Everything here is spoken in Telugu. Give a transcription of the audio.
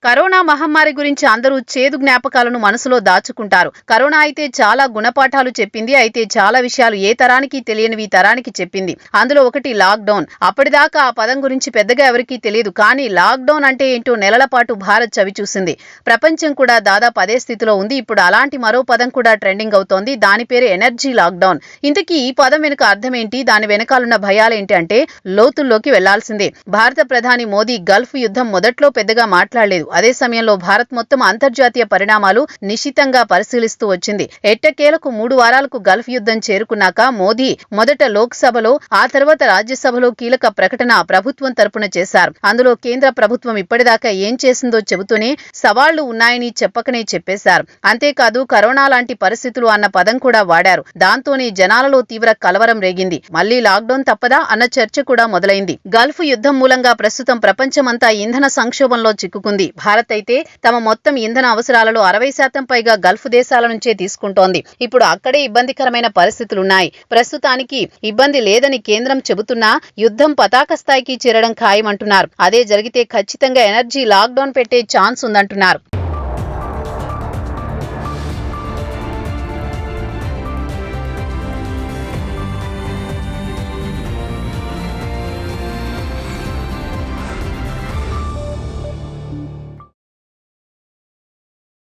కరోనా మహమ్మారి గురించి అందరూ చేదు జ్ఞాపకాలను మనసులో దాచుకుంటారు. కరోనా అయితే చాలా గుణపాఠాలు చెప్పింది. అయితే చాలా విషయాలు ఏ తరానికి తెలియనివి తరానికి చెప్పింది. అందులో ఒకటి లాక్డౌన్. అప్పటిదాకా ఆ పదం గురించి పెద్దగా ఎవరికీ తెలియదు. కానీ లాక్డౌన్ అంటే ఏంటో నెలల పాటు భారత్ చవిచూసింది. ప్రపంచం కూడా దాదాపు అదే స్థితిలో ఉంది. ఇప్పుడు అలాంటి మరో పదం కూడా ట్రెండింగ్ అవుతోంది. దాని పేరు ఎనర్జీ లాక్డౌన్. ఇంతకీ ఈ పదం వెనుక అర్థం ఏంటి? దాని వెనకాలన్న భయాలేంటి అంటే లోతుల్లోకి వెళ్లాల్సిందే. భారత ప్రధాని మోదీ గల్ఫ్ యుద్ధం మొదట్లో పెద్దగా మాట్లాడలేదు. అదే సమయంలో భారత్ మొత్తం అంతర్జాతీయ పరిణామాలు నిశితంగా పరిశీలిస్తూ వచ్చింది. ఎట్టకేలకు 3 వారాలకు గల్ఫ్ యుద్ధం చేరుకున్నాక మోదీ మొదట లోక్సభలో, ఆ తర్వాత రాజ్యసభలో కీలక ప్రకటన ప్రభుత్వం తరపున చేశారు. అందులో కేంద్ర ప్రభుత్వం ఇప్పటిదాకా ఏం చేసిందో చెబుతూనే సవాళ్లు ఉన్నాయని చెప్పకనే చెప్పేశారు. అంతేకాదు కరోనా లాంటి పరిస్థితులు అన్న పదం కూడా వాడారు. దాంతోనే జనాలలో తీవ్ర కలవరం రేగింది. మళ్లీ లాక్డౌన్ తప్పదా అన్న చర్చ కూడా మొదలైంది. గల్ఫ్ యుద్ధం మూలంగా ప్రస్తుతం ప్రపంచమంతా ఇంధన సంక్షోభంలో చిక్కుకుంది. భారత్ అయితే తమ మొత్తం ఇంధన అవసరాలలో 60% పైగా గల్ఫ్ దేశాల నుంచే తీసుకుంటోంది. ఇప్పుడు అక్కడే ఇబ్బందికరమైన పరిస్థితులున్నాయి. ప్రస్తుతానికి ఇబ్బంది లేదని కేంద్రం చెబుతున్నా యుద్ధం పతాక స్థాయికి చేరడం ఖాయమంటున్నారు. అదే జరిగితే ఖచ్చితంగా ఎనర్జీ లాక్డౌన్ పెట్టే ఛాన్స్ ఉందంటున్నారు.